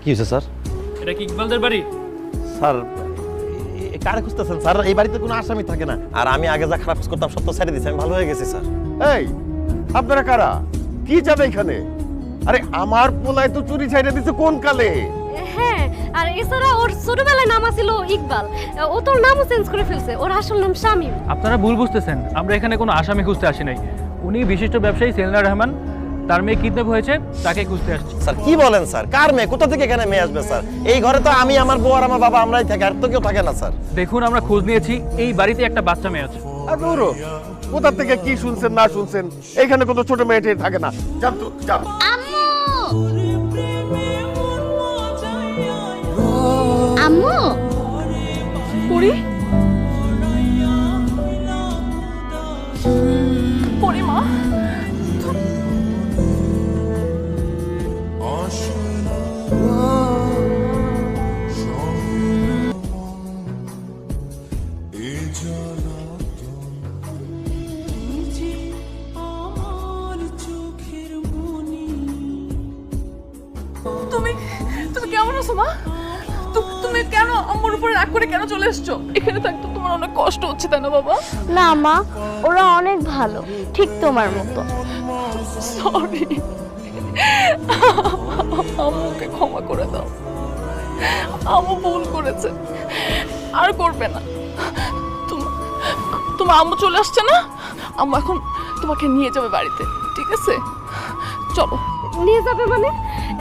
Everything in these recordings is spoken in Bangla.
হয়েছে স্যার? এটা কি ইকবালদের বাড়ি? স্যার কারে খুঁজতেছেন স্যার? এই বাড়িতে কোনো আসামি থাকে না। আর আমি আগে যা খারাপ করতাম সব তো ছেড়ে দিয়েছি, আমি ভালো হয়ে গেছি স্যার। এই আপনারা কারা? কি যাবে এখানে? আরে আমার পোলায় তো চুরি ছাইড়ে দিছে কোন কালে? হ্যাঁ, আর এছাড়া ওর ছোটবেলায় নাম ছিল ইকবাল, ও তোর নামও চেঞ্জ করে ফেলছে, ওর আসল নাম শামীম। আপনারা ভুল বুঝতেছেন, আমরা এখানে কোনো আসামি খুঁজতে আসি নাই। উনি বিশিষ্ট ব্যবসায়ী সেলিনা রহমান, তার মেয়ে কিডন্যাপ হয়েছে, তাকে খুঁজতে আসছি। স্যার কি বলেন স্যার? কার মেয়ে? কোথা থেকে এখানে মেয়ে আসবে স্যার? এই ঘরে তো আমি, আমার বউ আর আমার বাবা আমরাই থাকি, আর তো কেউ থাকে না স্যার। দেখুন, আমরা খোঁজ নিয়েছি, এই বাড়িতে একটা বাচ্চা মেয়ে আছে। আর দৌড়ো, কোথা থেকে কি শুনছেন না শুনছেন? এখানে কোনো ছোট মেয়েটে থাকে না। যান তো, যান। আম্মু পরি পরিমা তুমি তুমি কেমন আছো মা? তুমি কেন আম্মুর উপরে রাগ করে কেন চলে এসছো? এখানে থাকতে তোমার অনেক কষ্ট হচ্ছে তাই না বাবা? না মা, ওরা অনেক ভালো, ঠিক তোমার মতো। সরি, আম্মুকে ক্ষমা করে দাও। আম্মু ভুল করেছে, আর করবে না। তোমার আম্মু চলে আসছে না? আম্মু এখন তোমাকে নিয়ে যাবে বাড়িতে, ঠিক আছে? চলো। নিয়ে যাবে মানে?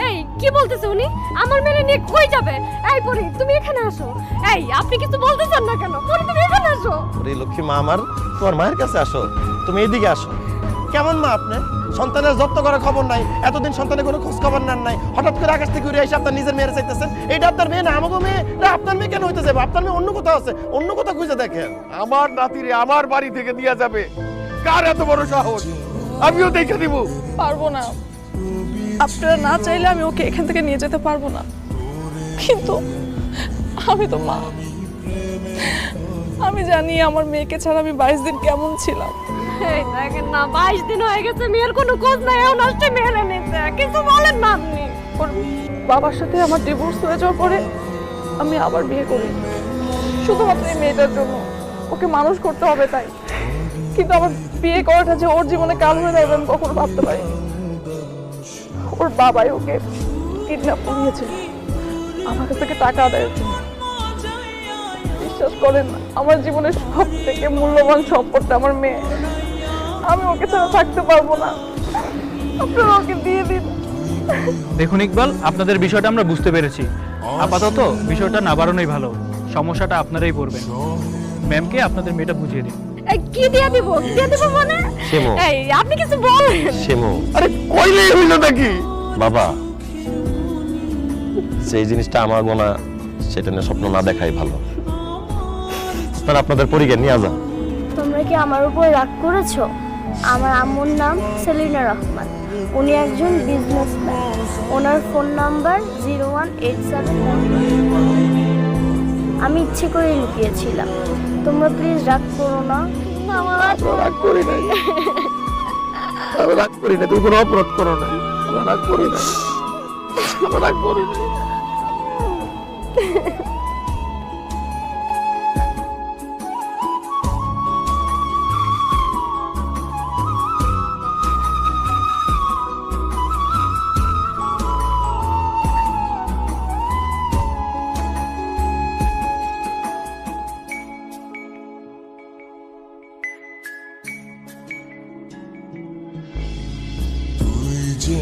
এই কি বলতেছে উনি? আমার মেয়ে নিয়ে কই যাবে? এই পরি, তুমি এখানে আসো। এই আপনি কিছু বলতেছেন না কেন? পরি, তুমি এখানে আসো। ওরে লক্ষ্মী মা আমার, তোমার মায়ের কাছে আসো, তুমি এইদিকে আসো। কেমন মা আপনি? সন্তানের যত্ন করার খবর নাই, এতদিন সন্তানের কোনো খোঁজ খবর নেন নাই, হঠাৎ করে আকাশ থেকে উড়ে এসে আপনার নিজের মেয়ের চাইতেছেন। এইটা আপনার মেয়ে না, আমাকে মেয়ে না। আপনার মেয়ে কেন হইতে যাবে? আপনার মেয়ে অন্য কোথাও আছে, অন্য কোথাও খুঁজে দেখেন। আমার নাতিরে আমার বাড়ি থেকে নিয়ে যাবে? কার এত বড় সাহস? আমিও দেখে দিব। পারবো না, আপনারা না চাইলে আমি ওকে এখান থেকে নিয়ে যেতে পারবো না। কিন্তু আমি তো মা, আমি জানি আমার মেয়েকে ছাড়া আমি 22 দিন কেমন ছিলাম। এই দেখেন না, 22 দিন হয়ে গেছে, মেয়ের কোনো খোঁজ নাই, এও নষ্ট মেরে নিতে। কিছু বলেন না আপনি। ওর বাবার সাথে আমার ডিভোর্স হয়ে যাওয়ার পরে আমি আবার বিয়ে করি, শুধুমাত্র এই মেয়েটার জন্য। ওকে মানুষ করতে হবে তাই। কিন্তু আমার বিয়ে করাটা যে ওর জীবনে কাল হয়ে যাবে আমি কখনো ভাবতে পারিনি। ওর বাবাই ওকে কিডন্যাপ করিয়েছিল আমার কাছ থেকে টাকা আদায়ের জন্য। বিশ্বাস করেন না, আমার জীবনের সব থেকে মূল্যবান সম্পদটা আমার মেয়ে। আমি ওকে ছাড়া থাকতে পারবো না, আপনারা ওকে দিয়ে দিন। দেখুন ইকবাল, আপনাদের বিষয়টা আমরা বুঝতে পেরেছি। আপাতত বিষয়টা না বাড়ানোই ভালো, সমস্যাটা আপনারাই পড়বেন। ম্যামকে আপনাদের মেয়েটা বুঝিয়ে দিন। এই কি দিয়ে দিব? দিয়ে দিব মানে? শিমু। এই আপনি কিছু বলেন। শিমু আরে কইলেই হইল নাকি? বাবা, সেই জিনিসটা আমার গোনা, সেটা নিয়ে স্বপ্ন না দেখাই ভালো। আপনারা আপনাদের পরিবার নিয়ে যান। তোমরা কি আমার উপর রাগ করেছো? আমার আম্মুর নাম সেলিনা রহমান, উনি একজন বিজনেসম্যান। ওনার ফোন নাম্বার 0187. আমি ইচ্ছে করে লুকিয়েছিলাম। তোমরা প্লিজ রাগ করো না। আমার রাগ করি নাই, আমি রাগ করি না। তুমি কোনো অপরাধ করো না। আমরা রাগ করি না, আমরা রাগ করি না। যে